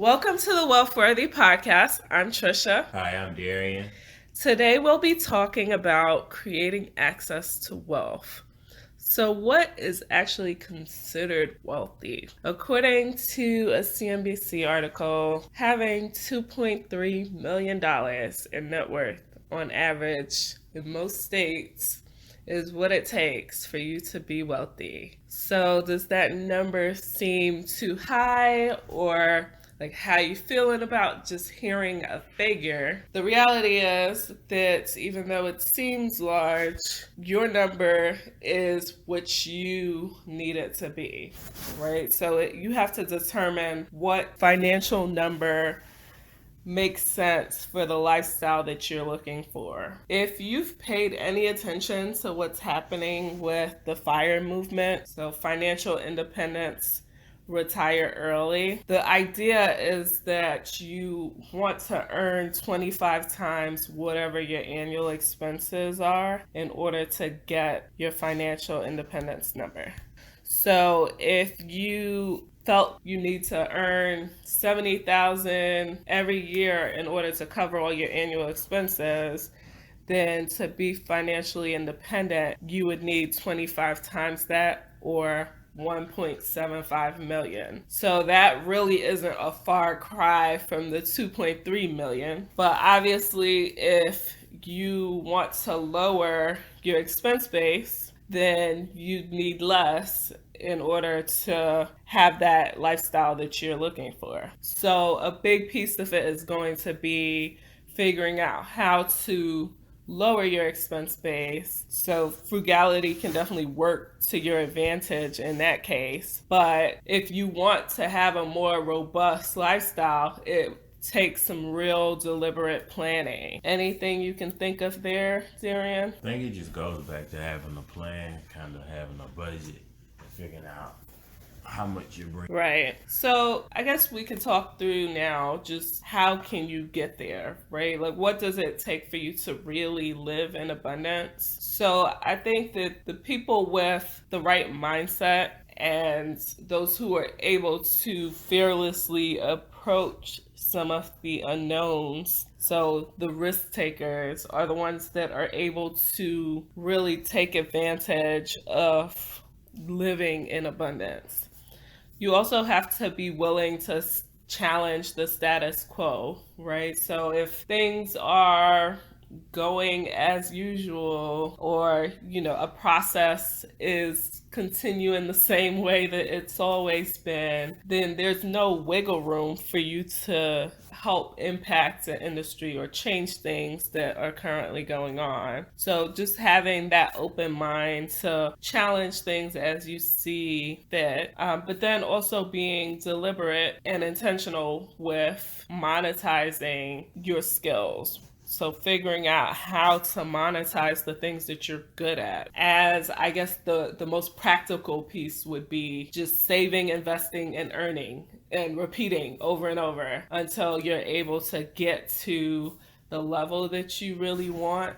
Welcome to the Wealthworthy Podcast. I'm Trisha. Hi, I'm Darian. Today we'll be talking about creating access to wealth. So, what is actually considered wealthy? According to a CNBC article, having $2.3 million in net worth on average in most states is what it takes for you to be wealthy. So, does that number seem too high, or like how you feeling about just hearing a figure? The reality is that even though it seems large, your number is what you need it to be, right? So you have to determine what financial number makes sense for the lifestyle that you're looking for. If you've paid any attention to what's happening with the FIRE movement, so financial independence, retire early, the idea is that you want to earn 25 times whatever your annual expenses are in order to get your financial independence number. So if you felt you need to earn $70,000 every year in order to cover all your annual expenses, then to be financially independent, you would need 25 times that, or 1.75 million. So that really isn't a far cry from the 2.3 million. But obviously, if you want to lower your expense base, then you need less in order to have that lifestyle that you're looking for. So a big piece of it is going to be figuring out how to lower your expense base. So frugality can definitely work to your advantage in that case. But if you want to have a more robust lifestyle, it takes some real deliberate planning. Anything you can think of there, Darian? I think it just goes back to having a plan, kind of having a budget, and figuring out how much you bring. Right. So I guess we can talk through now just how can you get there, right? Like what does it take for you to really live in abundance? So I think that the people with the right mindset and those who are able to fearlessly approach some of the unknowns, so the risk takers, are the ones that are able to really take advantage of living in abundance. You also have to be willing to challenge the status quo, right? So if things are going as usual, or a process is continuing the same way that it's always been, then there's no wiggle room for you to help impact the industry or change things that are currently going on. So just having that open mind to challenge things as you see fit, but then also being deliberate and intentional with monetizing your skills. So figuring out how to monetize the things that you're good at. As I guess the most practical piece would be just saving, investing, and earning, and repeating over and over until you're able to get to the level that you really want.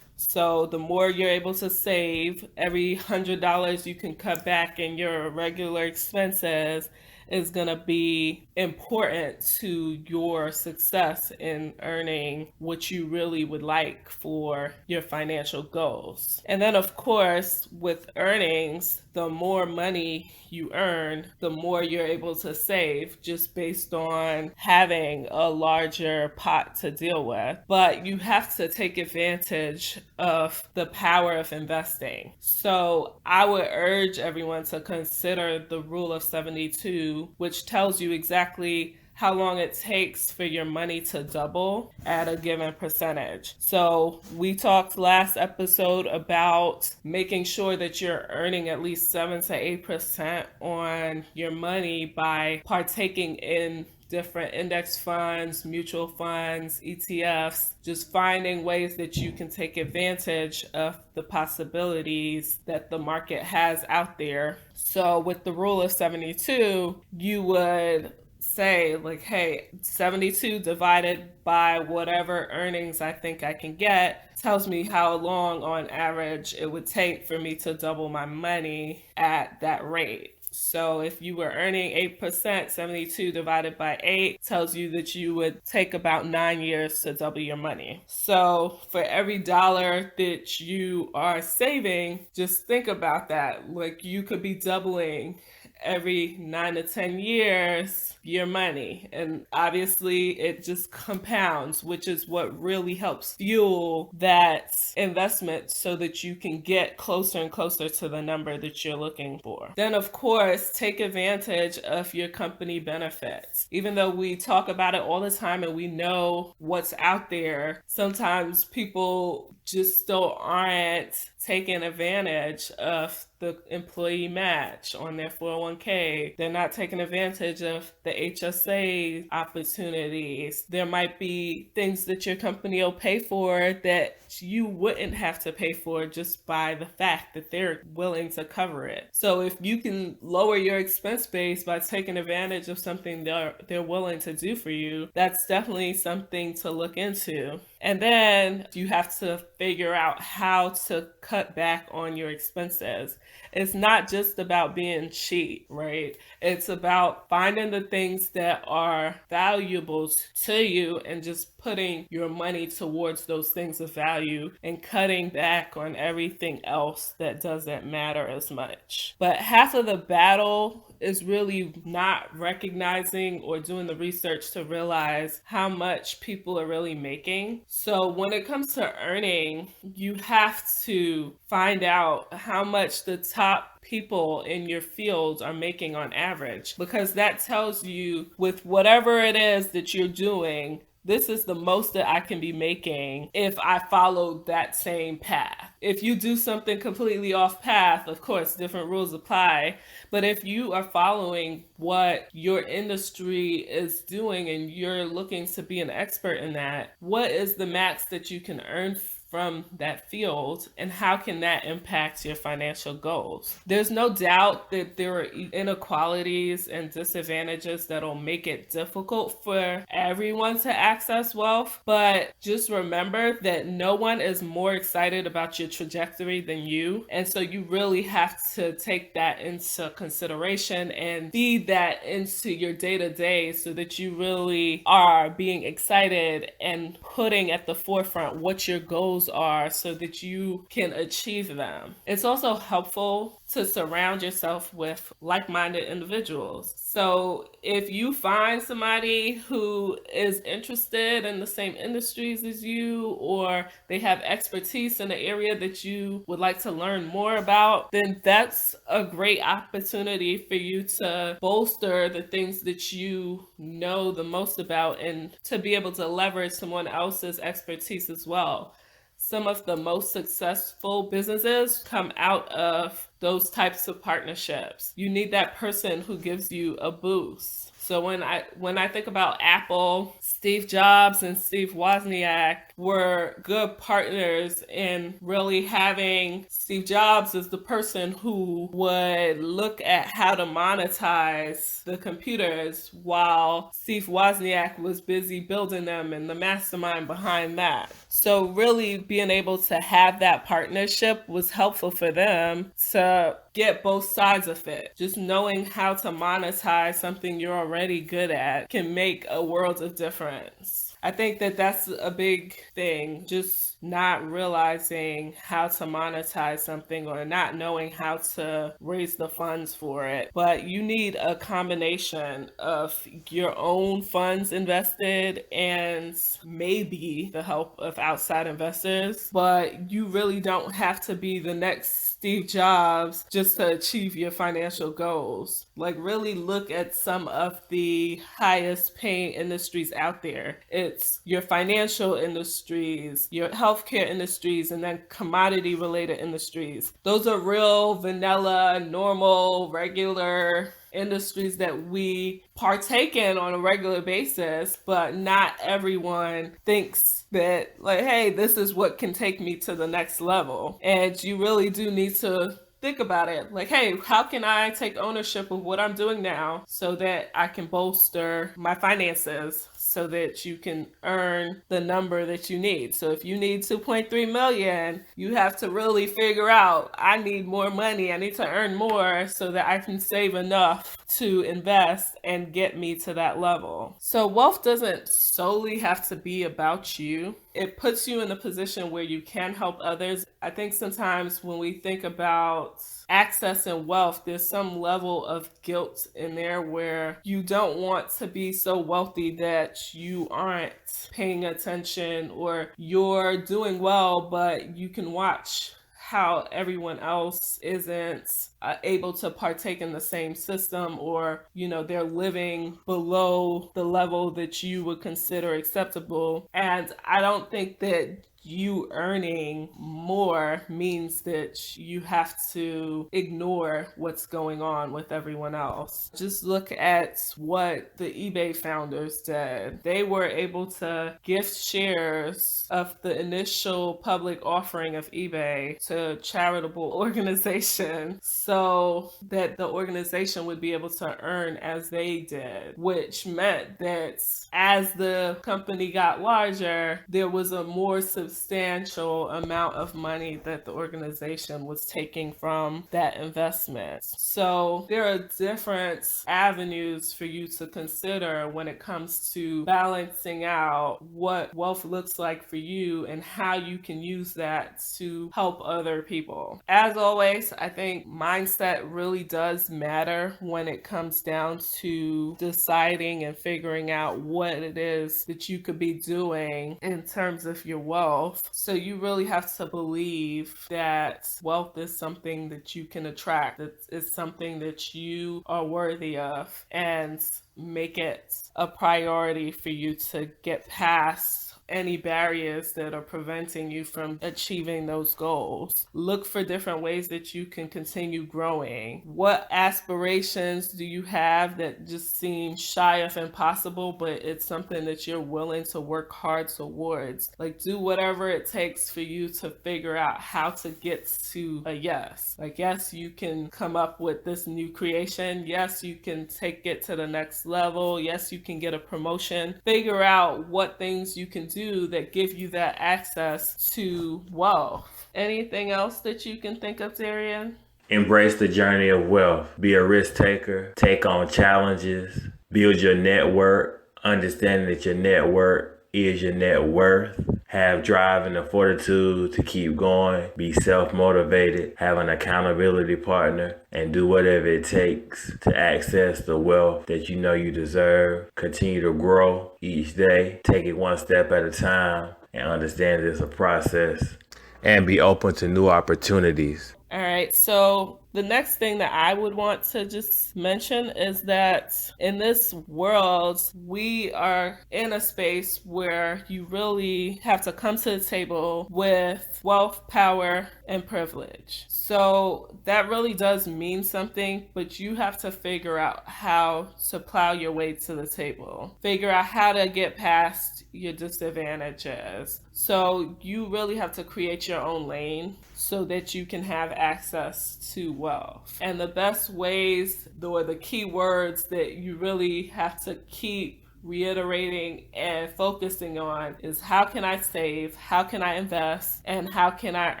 So the more you're able to save, every $100 you can cut back in your regular expenses is going to be important to your success in earning what you really would like for your financial goals. And then, of course, with earnings, the more money you earn, the more you're able to save just based on having a larger pot to deal with. But you have to take advantage of the power of investing. So I would urge everyone to consider the rule of 72, which tells you exactly how long it takes for your money to double at a given percentage. So we talked last episode about making sure that you're earning at least 7 to 8% on your money by partaking in different index funds, mutual funds, ETFs, just finding ways that you can take advantage of the possibilities that the market has out there. So with the rule of 72, you would say like, hey, 72 divided by whatever earnings I think I can get tells me how long on average it would take for me to double my money at that rate. So if you were earning 8%, 72 divided by 8 tells you that you would take about 9 years to double your money. So for every dollar that you are saving, just think about that. Like, you could be doubling every 9 to 10 years your money. And obviously it just compounds, which is what really helps fuel that investment so that you can get closer and closer to the number that you're looking for. Then, of course, take advantage of your company benefits. Even though we talk about it all the time and we know what's out there, sometimes people just still aren't taking advantage of the employee match on their 401k. They're not taking advantage of the HSA opportunities. There might be things that your company will pay for that you wouldn't have to pay for just by the fact that they're willing to cover it. So if you can lower your expense base by taking advantage of something they're willing to do for you, that's definitely something to look into. And then you have to figure out how to cut back on your expenses. It's not just about being cheap, right? It's about finding the things that are valuable to you and just putting your money towards those things of value and cutting back on everything else that doesn't matter as much. But half of the battle is really not recognizing or doing the research to realize how much people are really making. So when it comes to earning, you have to find out how much the top people in your fields are making on average, because that tells you, with whatever it is that you're doing, this is the most that I can be making if I follow that same path. If you do something completely off path, of course, different rules apply. But if you are following what your industry is doing and you're looking to be an expert in that, what is the max that you can earn from that field, and how can that impact your financial goals? There's no doubt that there are inequalities and disadvantages that'll make it difficult for everyone to access wealth, but just remember that no one is more excited about your trajectory than you, and so you really have to take that into consideration and feed that into your day-to-day so that you really are being excited and putting at the forefront what your goals are so that you can achieve them. It's also helpful to surround yourself with like-minded individuals. So if you find somebody who is interested in the same industries as you, or they have expertise in the area that you would like to learn more about, then that's a great opportunity for you to bolster the things that you know the most about and to be able to leverage someone else's expertise as well. Some of the most successful businesses come out of those types of partnerships. You need that person who gives you a boost. So when I think about Apple, Steve Jobs and Steve Wozniak were good partners in really having Steve Jobs as the person who would look at how to monetize the computers while Steve Wozniak was busy building them and the mastermind behind that. So really being able to have that partnership was helpful for them to get both sides of it. Just knowing how to monetize something you're already good at can make a world of difference. I think that that's a big thing, just not realizing how to monetize something or not knowing how to raise the funds for it. But you need a combination of your own funds invested and maybe the help of outside investors. But you really don't have to be the next Steve Jobs just to achieve your financial goals. Like, really look at some of the highest paying industries out there. It's your financial industries, your healthcare industries, and then commodity related industries. Those are real vanilla, normal, regular industries that we partake in on a regular basis, but not everyone thinks that, like, hey, this is what can take me to the next level. And you really do need to think about it. Like, hey, how can I take ownership of what I'm doing now so that I can bolster my finances so that you can earn the number that you need? So if you need 2.3 million, you have to really figure out, I need more money. I need to earn more so that I can save enough to invest and get me to that level. So wealth doesn't solely have to be about you. It puts you in a position where you can help others. I think sometimes when we think about access and wealth, there's some level of guilt in there where you don't want to be so wealthy that you aren't paying attention, or you're doing well, but you can watch how everyone else isn't able to partake in the same system, or they're living below the level that you would consider acceptable. And I don't think that you earning more means that you have to ignore what's going on with everyone else. Just look at what the eBay founders did. They were able to gift shares of the initial public offering of eBay to charitable organizations so that the organization would be able to earn as they did, which meant that as the company got larger, there was a more substantial amount of money that the organization was taking from that investment. So there are different avenues for you to consider when it comes to balancing out what wealth looks like for you and how you can use that to help other people. As always, I think mindset really does matter when it comes down to deciding and figuring out what it is that you could be doing in terms of your wealth. So you really have to believe that wealth is something that you can attract, that it's something that you are worthy of, and make it a priority for you to get past any barriers that are preventing you from achieving those goals. Look for different ways that you can continue growing. What aspirations do you have that just seem shy of impossible, but it's something that you're willing to work hard towards? Like, do whatever it takes for you to figure out how to get to a yes. Like, yes, you can come up with this new creation. Yes, you can take it to the next level. Yes, you can get a promotion. Figure out what things you can do that give you that access to wealth. Anything else that you can think of, Darian? Embrace the journey of wealth. Be a risk taker. Take on challenges. Build your network. Understanding that your network is your net worth. Have drive and the fortitude to keep going. Be self-motivated. Have an accountability partner. And do whatever it takes to access the wealth that you know you deserve. Continue to grow each day. Take it one step at a time. And understand it's a process. And be open to new opportunities. All right, so the next thing that I would want to just mention is that in this world, we are in a space where you really have to come to the table with wealth, power, and privilege. So that really does mean something, but you have to figure out how to plow your way to the table. Figure out how to get past your disadvantages. So you really have to create your own lane so that you can have access to wealth. And the best ways, or the key words that you really have to keep reiterating and focusing on is how can I save, how can I invest, and how can I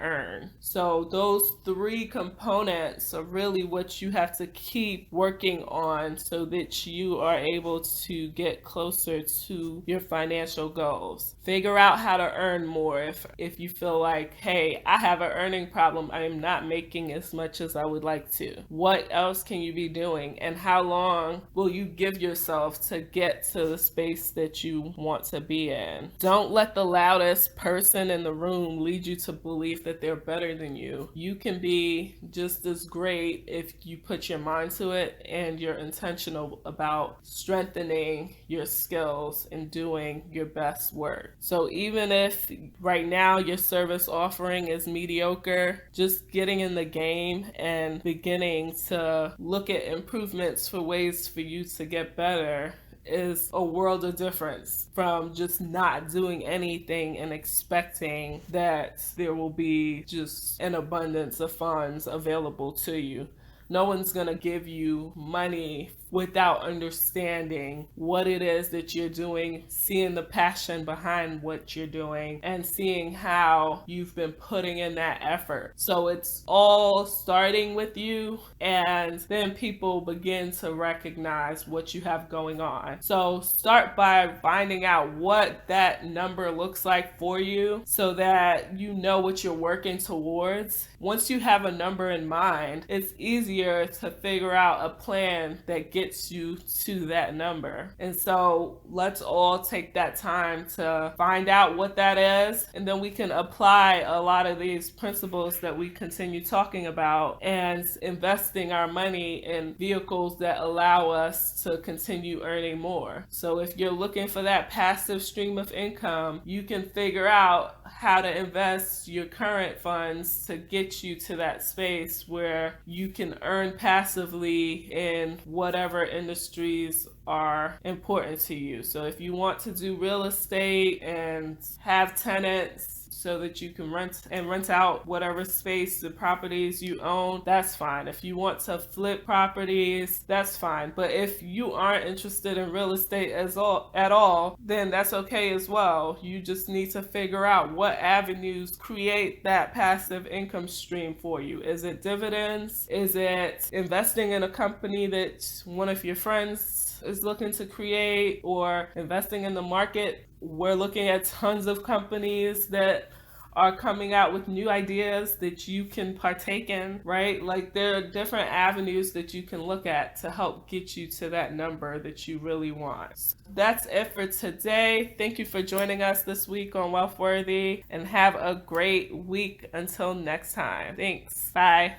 earn. So those three components are really what you have to keep working on so that you are able to get closer to your financial goals. Figure out how to earn more if you feel like, hey, I have an earning problem, I am not making as much as I would like to. What else can you be doing, and how long will you give yourself to get to the space that you want to be in? Don't let the loudest person in the room lead you to believe that they're better than you. You can be just as great if you put your mind to it and you're intentional about strengthening your skills and doing your best work. So even if right now your service offering is mediocre, just getting in the game and beginning to look at improvements for ways for you to get better is a world of difference from just not doing anything and expecting that there will be just an abundance of funds available to you. No one's going to give you money without understanding what it is that you're doing, seeing the passion behind what you're doing, and seeing how you've been putting in that effort. So it's all starting with you, and then people begin to recognize what you have going on. So start by finding out what that number looks like for you so that you know what you're working towards. Once you have a number in mind, it's easier to figure out a plan that gets you to that number. And so let's all take that time to find out what that is, and then we can apply a lot of these principles that we continue talking about and investing our money in vehicles that allow us to continue earning more. So if you're looking for that passive stream of income, you can figure out how to invest your current funds to get you to that space where you can earn passively in whatever industries are important to you. So if you want to do real estate and have tenants so that you can rent out whatever space, the properties you own, that's fine. If you want to flip properties, that's fine. But if you aren't interested in real estate at all, then that's okay as well. You just need to figure out what avenues create that passive income stream for you. Is it dividends? Is it investing in a company that one of your friends is looking to create, or investing in the market? We're looking at tons of companies that are coming out with new ideas that you can partake in, right? Like there are different avenues that you can look at to help get you to that number that you really want. That's it for today. Thank you for joining us this week on Wealthworthy, and have a great week until next time. Thanks. Bye.